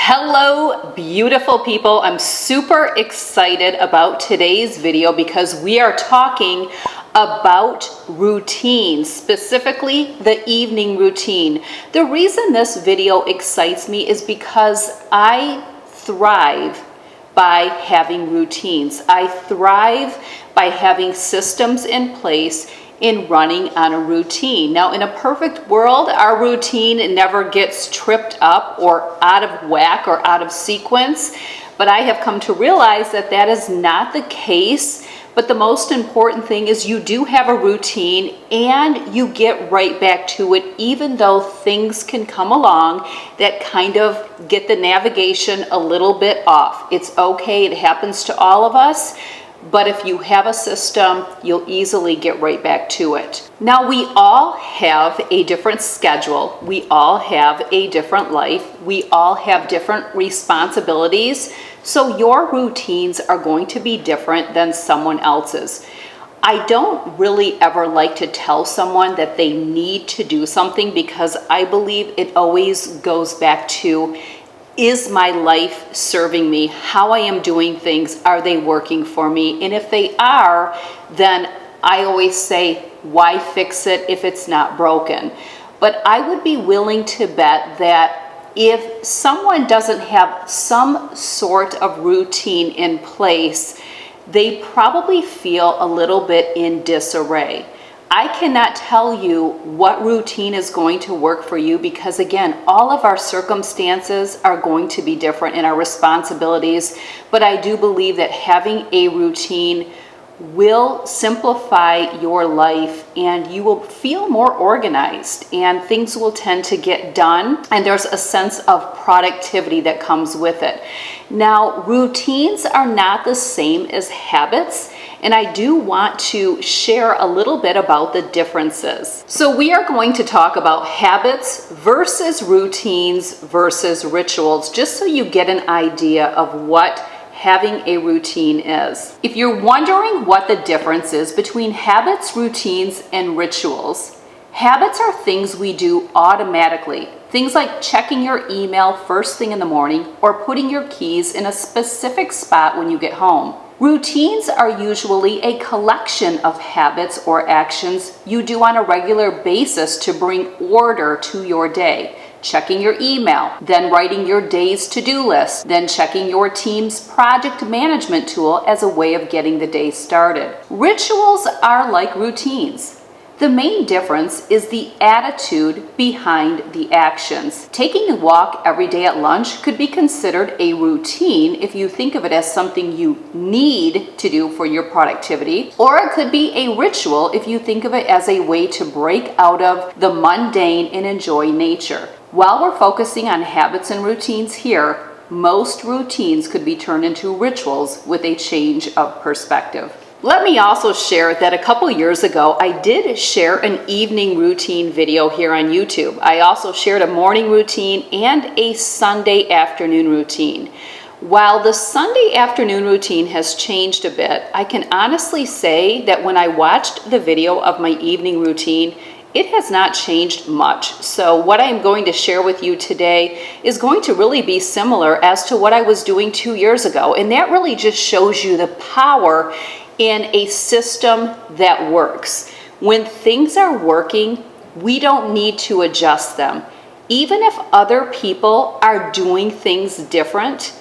Hello, beautiful people. I'm super excited about today's video because we are talking about routines, specifically the evening routine. The reason this video excites me is because I thrive by having routines. I thrive by having systems in place in running on a routine. Now, in a perfect world, our routine never gets tripped up or out of whack or out of sequence, but I have come to realize that that is not the case. But the most important thing is you do have a routine and you get right back to it, even though things can come along that kind of get the navigation a little bit off. It's okay, it happens to all of us. But if you have a system, you'll easily get right back to it. Now, we all have a different schedule. We all have a different life. We all have different responsibilities. So your routines are going to be different than someone else's. I don't really ever like to tell someone that they need to do something because I believe it always goes back to, is my life serving me? How I am doing things, are they working for me? And if they are, then I always say, why fix it if it's not broken? But I would be willing to bet that if someone doesn't have some sort of routine in place, they probably feel a little bit in disarray. I cannot tell you what routine is going to work for you because, again, all of our circumstances are going to be different in our responsibilities, but I do believe that having a routine will simplify your life and you will feel more organized and things will tend to get done, and there's a sense of productivity that comes with it. Now, routines are not the same as habits, and I do want to share a little bit about the differences. So we are going to talk about habits versus routines versus rituals, just so you get an idea of what having a routine is. If you're wondering what the difference is between habits, routines, and rituals, habits are things we do automatically. Things like checking your email first thing in the morning or putting your keys in a specific spot when you get home. Routines are usually a collection of habits or actions you do on a regular basis to bring order to your day. Checking your email, then writing your day's to-do list, then checking your team's project management tool as a way of getting the day started. Rituals are like routines. The main difference is the attitude behind the actions. Taking a walk every day at lunch could be considered a routine if you think of it as something you need to do for your productivity, or it could be a ritual if you think of it as a way to break out of the mundane and enjoy nature. While we're focusing on habits and routines here, most routines could be turned into rituals with a change of perspective. Let me also share that a couple years ago, I did share an evening routine video here on YouTube. I also shared a morning routine and a Sunday afternoon routine. While the Sunday afternoon routine has changed a bit, I can honestly say that when I watched the video of my evening routine, it has not changed much. So what I'm going to share with you today is going to really be similar as to what I was doing 2 years ago. And that really just shows you the power in a system that works. When things are working, we don't need to adjust them. Even if other people are doing things different,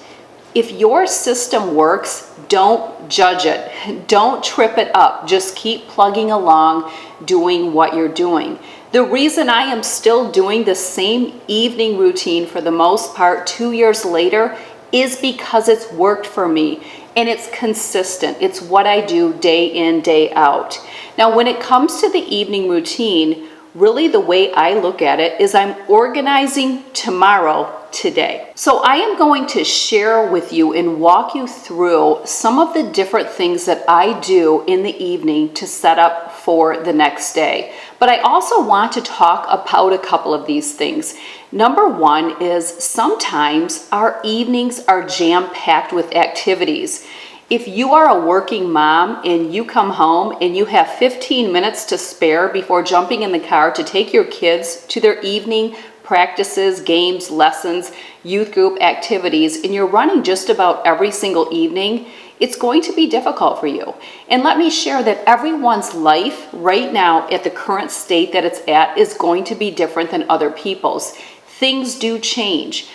if your system works, don't judge it. Don't trip it up. Just keep plugging along, doing what you're doing. The reason I am still doing the same evening routine for the most part 2 years later is because it's worked for me. And it's consistent. It's what I do day in, day out. Now, when it comes to the evening routine, really the way I look at it is I'm organizing tomorrow today. So I am going to share with you and walk you through some of the different things that I do in the evening to set up for the next day. But I also want to talk about a couple of these things. Number one is sometimes our evenings are jam-packed with activities. If you are a working mom and you come home and you have 15 minutes to spare before jumping in the car to take your kids to their evening practices, games, lessons, youth group activities, and you're running just about every single evening, it's going to be difficult for you. And let me share that everyone's life right now at the current state that it's at is going to be different than other people's. Things do change.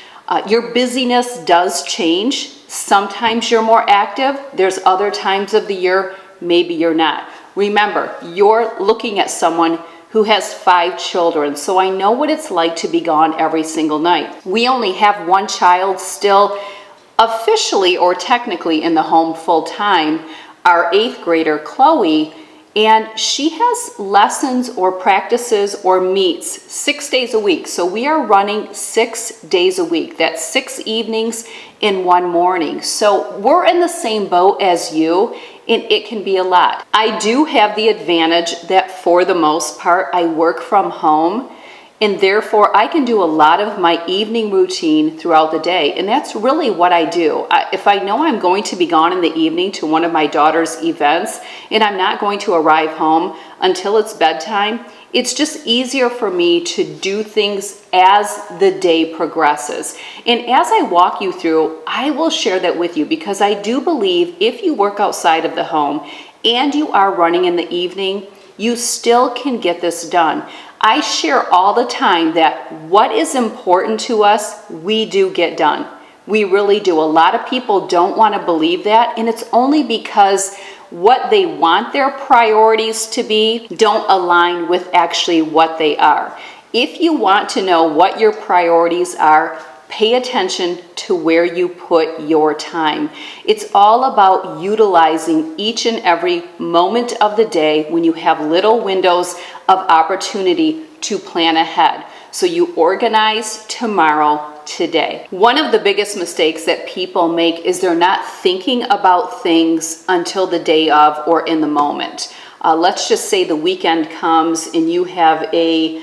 Your busyness does change. Sometimes you're more active. There's other times of the year maybe you're not. Remember, you're looking at someone who has 5 children, so I know what it's like to be gone every single night. We only have one child still officially or technically in the home full time, our 8th grader, Chloe, and she has lessons or practices or meets 6 days a week. So we are running 6 days a week. That's 6 evenings in one morning. So we're in the same boat as you, and it can be a lot. I do have the advantage that for the most part, I work from home, and therefore I can do a lot of my evening routine throughout the day. And that's really what I do. If I know I'm going to be gone in the evening to one of my daughter's events and I'm not going to arrive home until it's bedtime, it's just easier for me to do things as the day progresses. And as I walk you through, I will share that with you because I do believe if you work outside of the home and you are running in the evening, you still can get this done. I share all the time that what is important to us, we do get done. We really do. A lot of people don't want to believe that, and it's only because what they want their priorities to be don't align with actually what they are. If you want to know what your priorities are, pay attention to where you put your time. It's all about utilizing each and every moment of the day when you have little windows of opportunity to plan ahead. So you organize tomorrow, today. One of the biggest mistakes that people make is they're not thinking about things until the day of or in the moment. Let's just say the weekend comes and you have a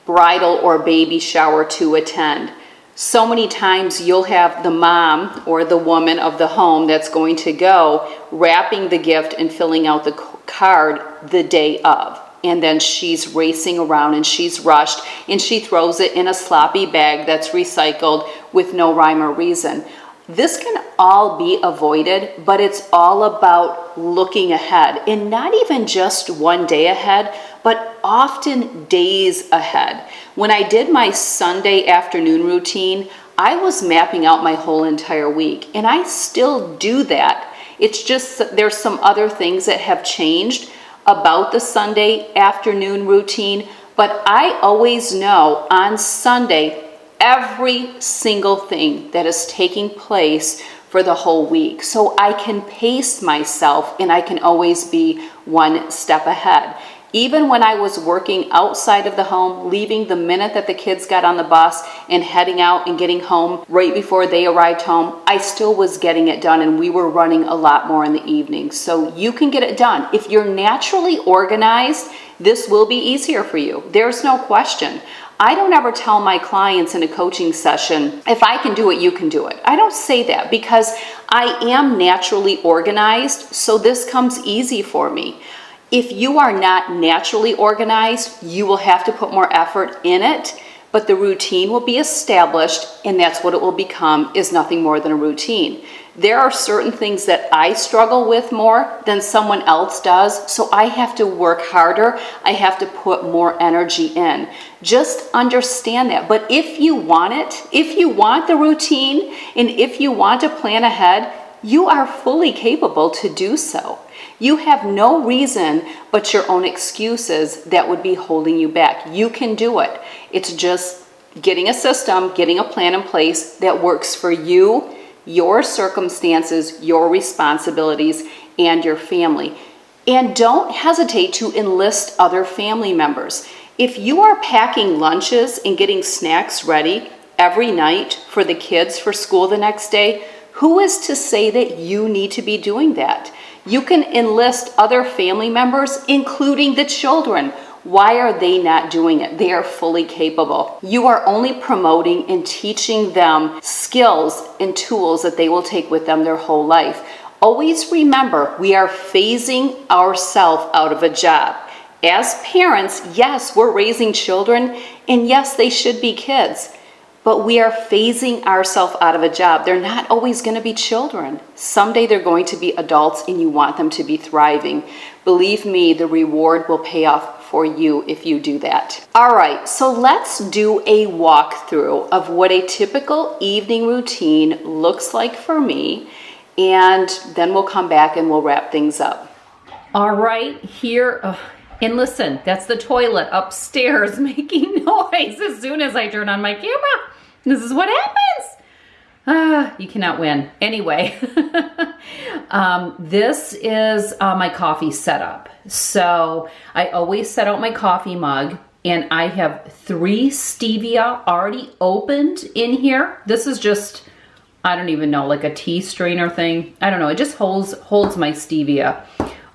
bridal or baby shower to attend. So many times you'll have the mom or the woman of the home that's going to go wrapping the gift and filling out the card the day of. And then she's racing around and she's rushed and she throws it in a sloppy bag that's recycled with no rhyme or reason. This can all be avoided, but it's all about looking ahead, and not even just one day ahead, but often days ahead. When I did my Sunday afternoon routine, I was mapping out my whole entire week, and I still do that. It's just there's some other things that have changed about the Sunday afternoon routine, but I always know on Sunday every single thing that is taking place for the whole week. So I can pace myself and I can always be one step ahead. Even when I was working outside of the home, leaving the minute that the kids got on the bus and heading out and getting home right before they arrived home, I still was getting it done, and we were running a lot more in the evening. So you can get it done. If you're naturally organized, this will be easier for you. There's no question. I don't ever tell my clients in a coaching session, if I can do it, you can do it. I don't say that because I am naturally organized, so this comes easy for me. If you are not naturally organized, you will have to put more effort in it, but the routine will be established, and that's what it will become, is nothing more than a routine. There are certain things that I struggle with more than someone else does, so I have to work harder. I have to put more energy in. Just understand that. But if you want it, if you want the routine, and if you want to plan ahead, you are fully capable to do so. You have no reason but your own excuses that would be holding you back. You can do it. It's just getting a system, getting a plan in place that works for you, your circumstances, your responsibilities, and your family. And don't hesitate to enlist other family members. If you are packing lunches and getting snacks ready every night for the kids for school the next day, who is to say that you need to be doing that? You can enlist other family members, including the children. Why are they not doing it? They are fully capable. You are only promoting and teaching them skills and tools that they will take with them their whole life. Always remember, we are phasing ourselves out of a job. as parents, yes, we're raising children, and yes, they should be kids, but we are phasing ourselves out of a job. They're not always going to be children. Someday they're going to be adults, and you want them to be thriving. Believe me, the reward will pay off for you if you do that. All right, so let's do a walkthrough of what a typical evening routine looks like for me, and then we'll come back and we'll wrap things up. All right, here, and listen, that's the toilet upstairs making noise as soon as I turn on my camera. This is what happens. You cannot win. Anyway, this is my coffee setup. So I always set out my coffee mug, and I have 3 stevia already opened in here. This is just, I don't even know, like a tea strainer thing. I don't know. It just holds my stevia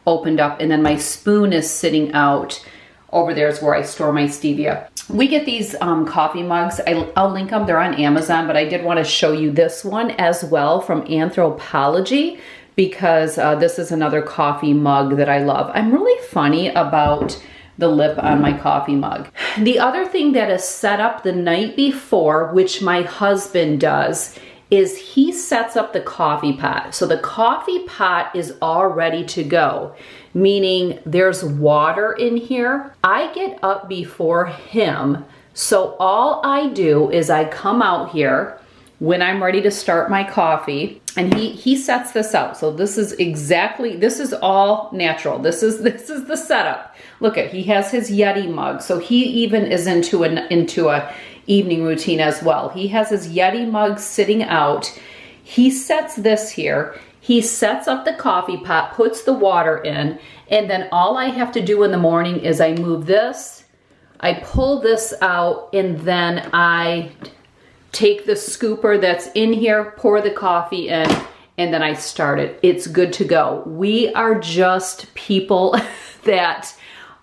opened up, and then my spoon is sitting out. Over there is where I store my stevia. We get these coffee mugs. I'll link them. They're on Amazon, but I did want to show you this one as well from Anthropology, because this is another coffee mug that I love. I'm really funny about the lip on my coffee mug. The other thing that is set up the night before, which my husband does, is he sets up the coffee pot. So the coffee pot is all ready to go, meaning there's water in here. I get up before him, so all I do is I come out here when I'm ready to start my coffee, and he sets this out. So this is all natural. This is the setup. Look at, he has his Yeti mug, so he even is into a evening routine as well. He has his Yeti mug sitting out. He sets this here. He sets up the coffee pot, puts the water in, and then all I have to do in the morning is I move this, I pull this out, and then I take the scooper that's in here, pour the coffee in, and then I start it. It's good to go. We are just people that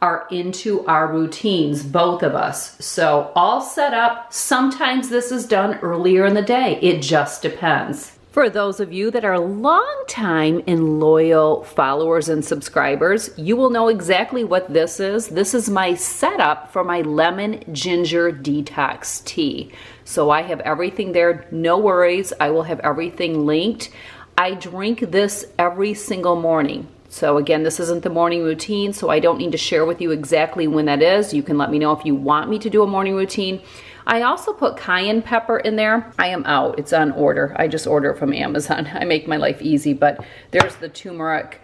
are into our routines, both of us. So all set up. Sometimes this is done earlier in the day. It just depends. For those of you that are long-time and loyal followers and subscribers, you will know exactly what this is. This is my setup for my lemon ginger detox tea. So I have everything there, no worries. I will have everything linked. I drink this every single morning. So again, this isn't the morning routine, so I don't need to share with you exactly when that is. You can let me know if you want me to do a morning routine. I also put cayenne pepper in there. I am out. It's on order. I just order it from Amazon. I make my life easy, but there's the turmeric.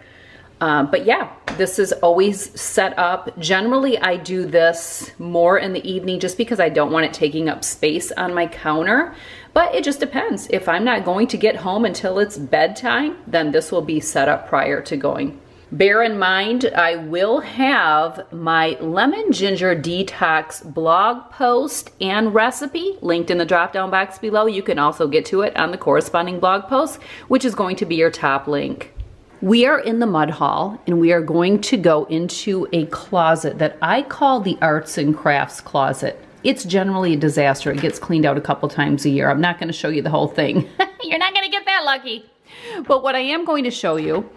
But yeah, this is always set up. Generally, I do this more in the evening just because I don't want it taking up space on my counter. But it just depends. If I'm not going to get home until it's bedtime, then this will be set up prior to going. Bear in mind, I will have my lemon ginger detox blog post and recipe linked in the drop-down box below. You can also get to it on the corresponding blog post, which is going to be your top link. We are in the mud hall, and we are going to go into a closet that I call the arts and crafts closet. It's generally a disaster. It gets cleaned out a couple times a year. I'm not going to show you the whole thing. You're not going to get that lucky. But what I am going to show you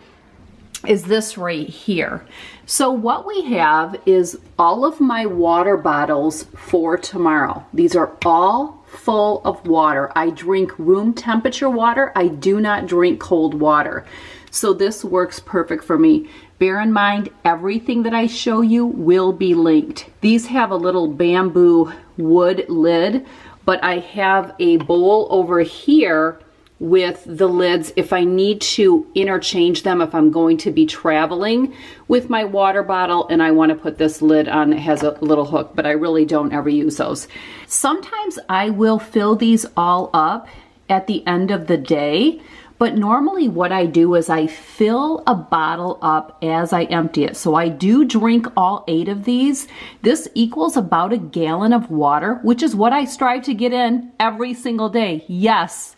is this right here. So what we have is all of my water bottles for tomorrow. These are all full of water. I drink room temperature water. I do not drink cold water. So this works perfect for me. Bear in mind, everything that I show you will be linked. These have a little bamboo wood lid, but I have a bowl over here with the lids if I need to interchange them, if I'm going to be traveling with my water bottle and I want to put this lid on. It has a little hook, but I really don't ever use those. Sometimes I will fill these all up at the end of the day, but normally what I do is I fill a bottle up as I empty it. So I do drink all 8 of these. This equals about a gallon of water, which is what I strive to get in every single day. Yes.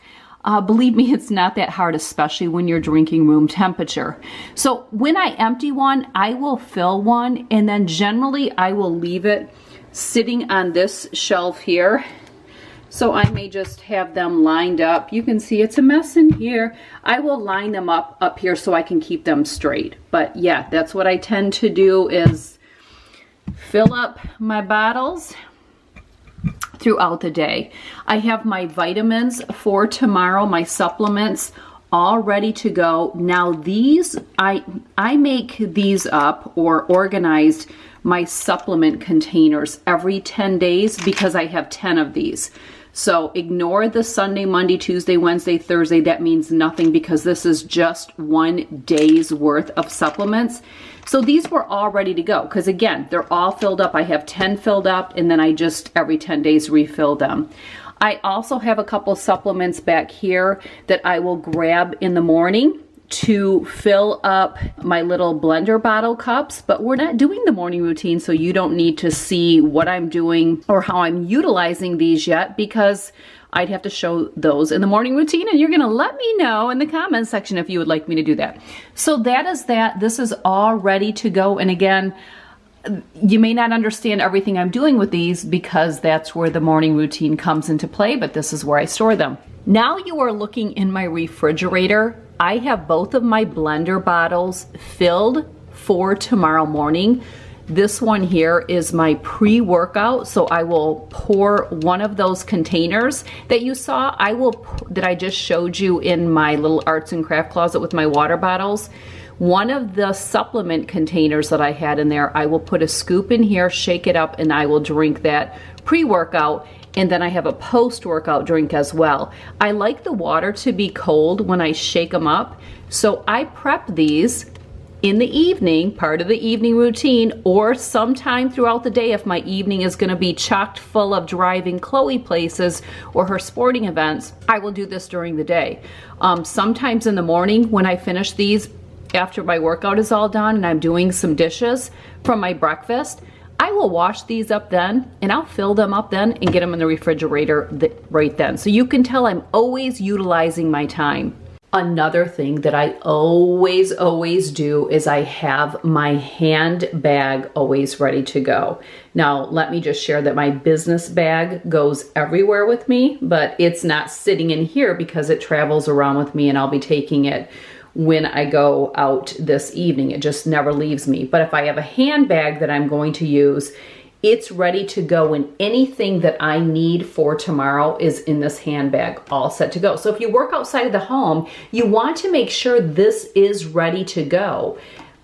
Believe me, it's not that hard, especially when you're drinking room temperature. So when I empty one, I will fill one, and then generally I will leave it sitting on this shelf here. So I may just have them lined up. You can see it's a mess in here. I will line them up here so I can keep them straight. But yeah, that's what I tend to do is fill up my bottles throughout the day. I have my vitamins for tomorrow, my supplements all ready to go. Now these, I make these up or organized my supplement containers every 10 days because I have 10 of these. So ignore the Sunday, Monday, Tuesday, Wednesday, Thursday. That means nothing because this is just 1 day's worth of supplements. So these were all ready to go because again, they're all filled up. I have 10 filled up and then I just every 10 days refill them. I also have a couple supplements back here that I will grab in the morning to fill up my little blender bottle cups, but we're not doing the morning routine, so you don't need to see what I'm doing or how I'm utilizing these yet because I'd have to show those in the morning routine, and you're gonna let me know in the comments section if you would like me to do that. So that is that. This is all ready to go, and again, you may not understand everything I'm doing with these because that's where the morning routine comes into play, but this is where I store them. Now you are looking in my refrigerator. I have both of my blender bottles filled for tomorrow morning. This one here is my pre-workout, so I will pour one of those containers that you saw. That I just showed you in my little arts and craft closet with my water bottles. One of the supplement containers that I had in there, I will put a scoop in here, shake it up, and I will drink that pre-workout. And then I have a post-workout drink as well. I like the water to be cold when I shake them up. So I prep these in the evening, part of the evening routine, or sometime throughout the day if my evening is gonna be chocked full of driving Chloe places or her sporting events, I will do this during the day. Sometimes in the morning when I finish these, after my workout is all done and I'm doing some dishes from my breakfast, I will wash these up then and I'll fill them up then and get them in the refrigerator right then. So you can tell I'm always utilizing my time. Another thing that I always do is I have my handbag always ready to go. Now, let me just share that my business bag goes everywhere with me, but it's not sitting in here because it travels around with me and I'll be taking it when I go out this evening. It just never leaves me. But if I have a handbag that I'm going to use, it's ready to go, and anything that I need for tomorrow is in this handbag, all set to go. So if you work outside of the home, you want to make sure this is ready to go,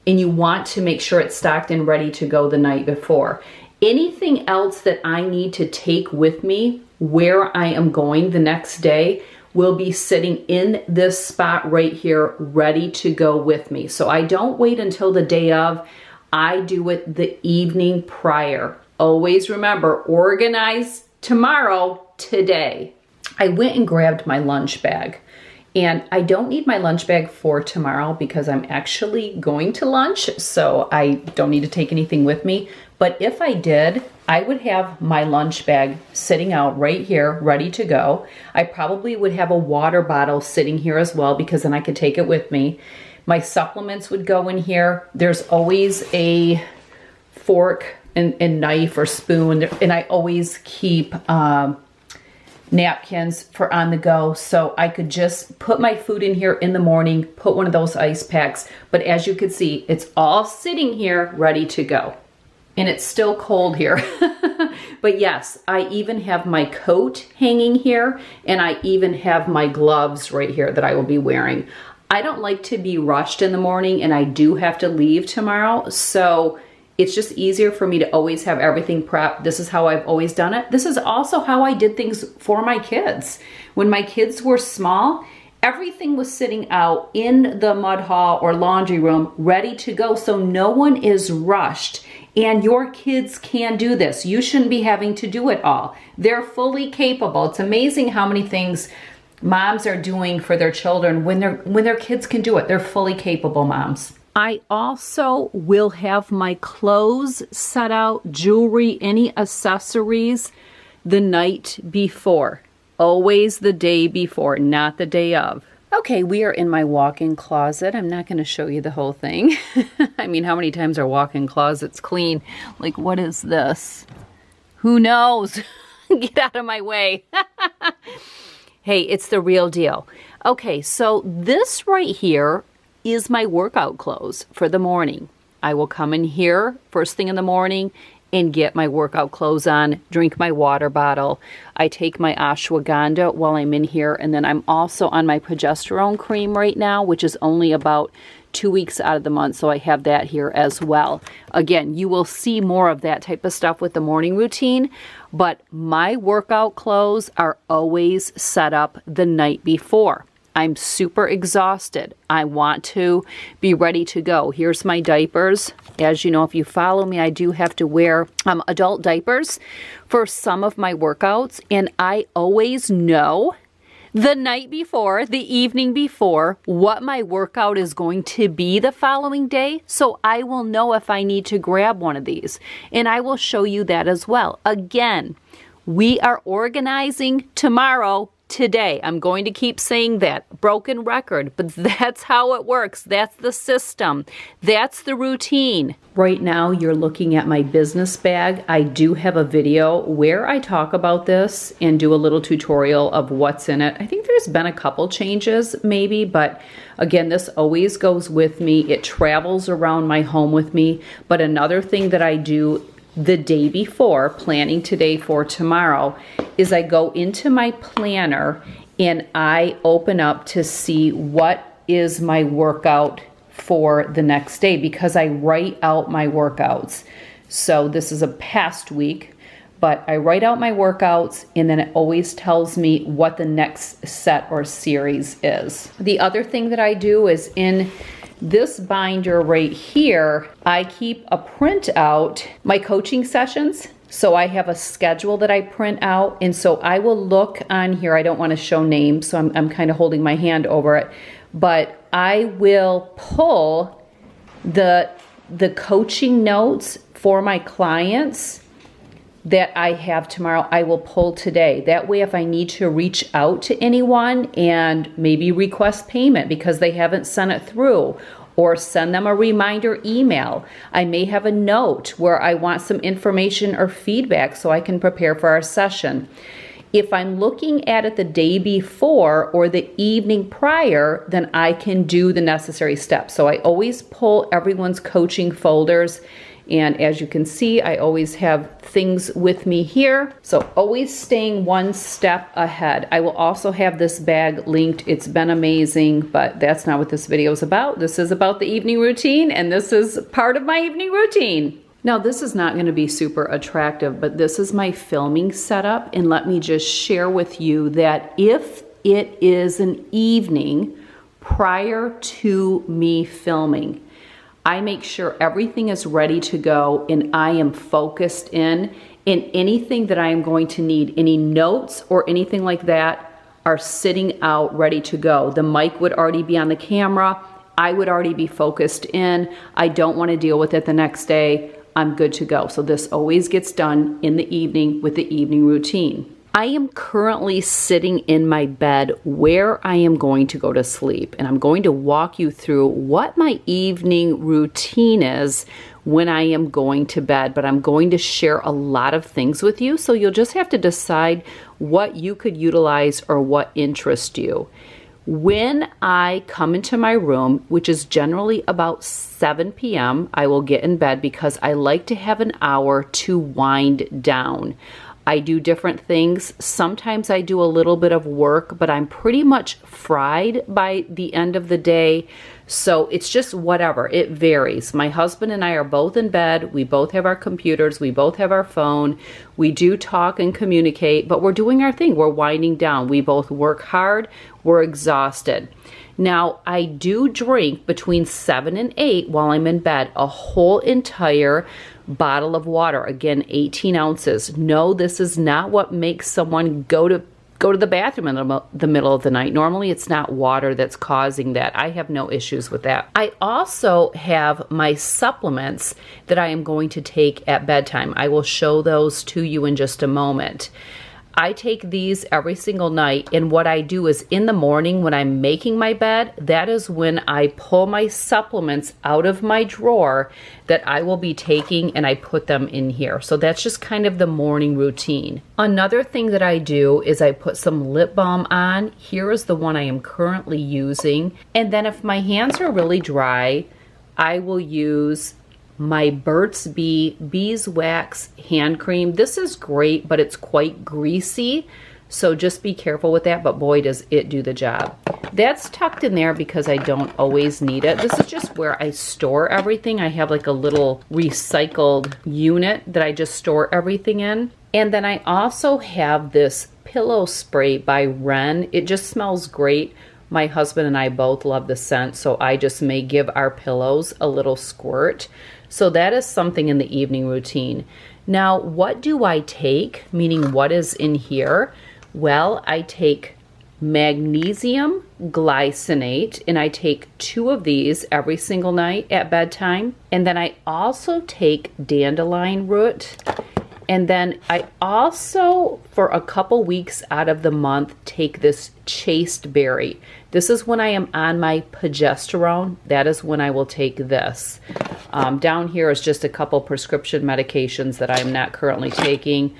and you want to make sure it's stocked and ready to go the night before. Anything else that I need to take with me where I am going the next day will be sitting in this spot right here, ready to go with me. So I don't wait until the day of, I do it the evening prior. Always remember, organize tomorrow, today. I went and grabbed my lunch bag. And I don't need my lunch bag for tomorrow because I'm actually going to lunch, so I don't need to take anything with me. But if I did, I would have my lunch bag sitting out right here, ready to go. I probably would have a water bottle sitting here as well because then I could take it with me. My supplements would go in here. There's always a fork and knife or spoon, and I always keep napkins for on the go, so I could just put my food in here in the morning, put one of those ice packs, but as you can see, it's all sitting here ready to go. And it's still cold here. But yes, I even have my coat hanging here, and I even have my gloves right here that I will be wearing. I don't like to be rushed in the morning, and I do have to leave tomorrow, so it's just easier for me to always have everything prepped. This is how I've always done it. This is also how I did things for my kids. When my kids were small, everything was sitting out in the mud hall or laundry room ready to go, so no one is rushed. And your kids can do this. You shouldn't be having to do it all. They're fully capable. It's amazing how many things moms are doing for their children when their kids can do it. They're fully capable moms. I also will have my clothes set out, jewelry, any accessories the night before. Always the day before, not the day of. Okay, we are in my walk-in closet. I'm not going to show you the whole thing. I mean, how many times are walk-in closets clean? Like, what is this? Who knows? Get out of my way. Hey, it's the real deal. Okay, so this right here is my workout clothes for the morning. I will come in here first thing in the morning and get my workout clothes on, drink my water bottle. I take my ashwagandha while I'm in here, and then I'm also on my progesterone cream right now, which is only about 2 weeks out of the month, so I have that here as well. Again, you will see more of that type of stuff with the morning routine, but my workout clothes are always set up the night before. I'm super exhausted. I want to be ready to go. Here's my diapers. As you know, if you follow me, I do have to wear adult diapers for some of my workouts, and I always know the night before, the evening before, what my workout is going to be the following day, so I will know if I need to grab one of these. And I will show you that as well. Again, we are organizing tomorrow. Today, I'm going to keep saying that, broken record, but that's how it works. That's the system. That's the routine. Right now, you're looking at my business bag. I do have a video where I talk about this and do a little tutorial of what's in it. I think there's been a couple changes maybe, but again, this always goes with me. It travels around my home with me. But another thing that I do the day before, planning today for tomorrow, is I go into my planner and I open up to see what is my workout for the next day, because I write out my workouts. So this is a past week, but I write out my workouts and then it always tells me what the next set or series is. The other thing that I do is in this binder right here, I keep a printout, my coaching sessions. So I have a schedule that I print out, and so I will look on here. I don't want to show names, so I'm kind of holding my hand over it, but I will pull the coaching notes for my clients that I have tomorrow, I will pull today. That way, if I need to reach out to anyone and maybe request payment because they haven't sent it through, or send them a reminder email, I may have a note where I want some information or feedback so I can prepare for our session. If I'm looking at it the day before or the evening prior, then I can do the necessary steps. So I always pull everyone's coaching folders. And as you can see, I always have things with me here. So always staying one step ahead. I will also have this bag linked. It's been amazing, but that's not what this video is about. This is about the evening routine, and this is part of my evening routine. Now, this is not going to be super attractive, but this is my filming setup. And let me just share with you that if it is an evening prior to me filming, I make sure everything is ready to go and I am focused in anything that I am going to need. Any notes or anything like that are sitting out ready to go. The mic would already be on the camera. I would already be focused in. I don't want to deal with it the next day. I'm good to go. So this always gets done in the evening with the evening routine. I am currently sitting in my bed where I am going to go to sleep, and I'm going to walk you through what my evening routine is when I am going to bed, but I'm going to share a lot of things with you, so you'll just have to decide what you could utilize or what interests you. When I come into my room, which is generally about 7 p.m., I will get in bed because I like to have an hour to wind down. I do different things. Sometimes I do a little bit of work, but I'm pretty much fried by the end of the day. So it's just whatever. It varies. My husband and I are both in bed. We both have our computers. We both have our phone. We do talk and communicate, but we're doing our thing. We're winding down. We both work hard. We're exhausted. Now, I do drink between 7 and 8 while I'm in bed, a whole entire bottle of water. Again, 18 ounces. No, this is not what makes someone go to the bathroom in the middle of the night. Normally, it's not water that's causing that. I have no issues with that. I also have my supplements that I am going to take at bedtime. I will show those to you in just a moment. I take these every single night, and what I do is in the morning when I'm making my bed, that is when I pull my supplements out of my drawer that I will be taking and I put them in here. So that's just kind of the morning routine. Another thing that I do is I put some lip balm on. Here is the one I am currently using. And then if my hands are really dry, I will use my Burt's Bee Beeswax hand cream. This is great, but it's quite greasy, so just be careful with that, but boy does it do the job. That's tucked in there because I don't always need it. This is just where I store everything. I have like a little recycled unit that I just store everything in. And then I also have this pillow spray by Ren. It just smells great. My husband and I both love the scent, so I just may give our pillows a little squirt. So that is something in the evening routine. Now, what do I take? Meaning, what is in here? Well, I take magnesium glycinate, and I take 2 of these every single night at bedtime. And then I also take dandelion root. And then I also, for a couple weeks out of the month, take this chaste berry. This is when I am on my progesterone. That is when I will take this. Down here is just a couple prescription medications that I'm not currently taking.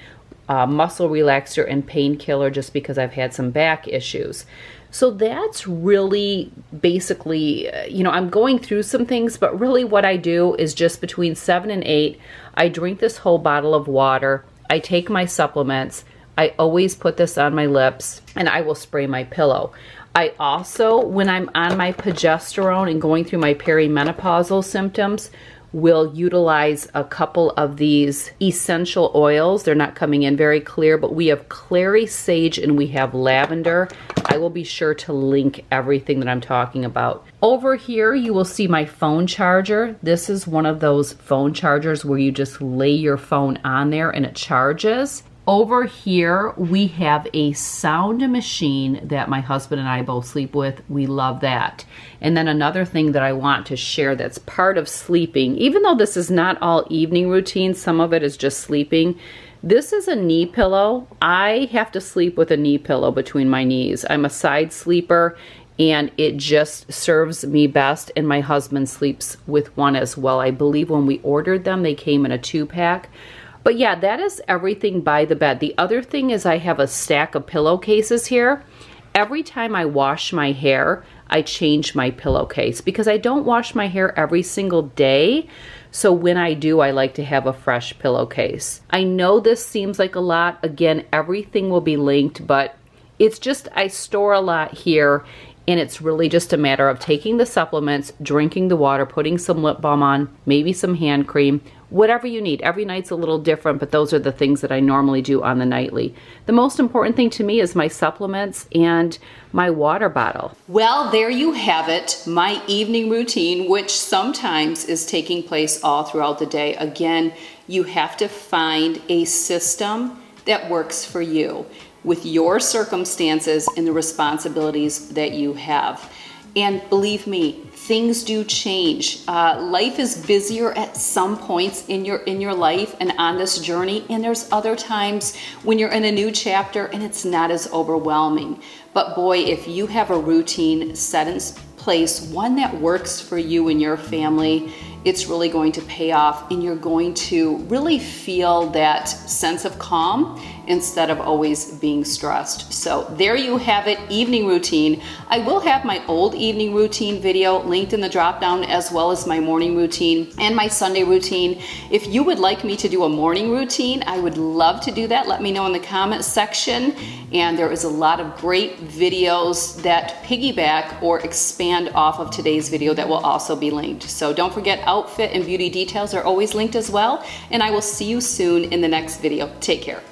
Muscle relaxer and painkiller, just because I've had some back issues. So that's really basically, you know, I'm going through some things, but really what I do is just between 7 and 8, I drink this whole bottle of water. I take my supplements. I always put this on my lips, and I will spray my pillow. I also, when I'm on my progesterone and going through my perimenopausal symptoms, will utilize a couple of these essential oils. They're not coming in very clear, but we have clary sage and we have lavender. I will be sure to link everything that I'm talking about. Over here, you will see my phone charger. This is one of those phone chargers where you just lay your phone on there and it charges. Over here, we have a sound machine that my husband and I both sleep with. We love that. And then another thing that I want to share that's part of sleeping, even though this is not all evening routine, some of it is just sleeping. This is a knee pillow. I have to sleep with a knee pillow between my knees. I'm a side sleeper, and it just serves me best, and my husband sleeps with one as well. I believe when we ordered them, they came in a 2-pack. But yeah, that is everything by the bed. The other thing is I have a stack of pillowcases here. Every time I wash my hair, I change my pillowcase because I don't wash my hair every single day. So when I do, I like to have a fresh pillowcase. I know this seems like a lot. Again, everything will be linked, but it's just I store a lot here. And it's really just a matter of taking the supplements, drinking the water, putting some lip balm on, maybe some hand cream, whatever you need. Every night's a little different, but those are the things that I normally do on the nightly. The most important thing to me is my supplements and my water bottle. Well, there you have it, my evening routine, which sometimes is taking place all throughout the day. Again, you have to find a system that works for you, with your circumstances and the responsibilities that you have. And believe me, things do change. Life is busier at some points in your life and on this journey, and there's other times when you're in a new chapter and it's not as overwhelming. But boy, if you have a routine set in place, one that works for you and your family, it's really going to pay off, and you're going to really feel that sense of calm instead of always being stressed. So there you have it, evening routine. I will have my old evening routine video linked in the drop down, as well as my morning routine and my Sunday routine. If you would like me to do a morning routine, I would love to do that. Let me know in the comment section. And there is a lot of great videos that piggyback or expand off of today's video that will also be linked. So don't forget, outfit and beauty details are always linked as well. And I will see you soon in the next video. Take care.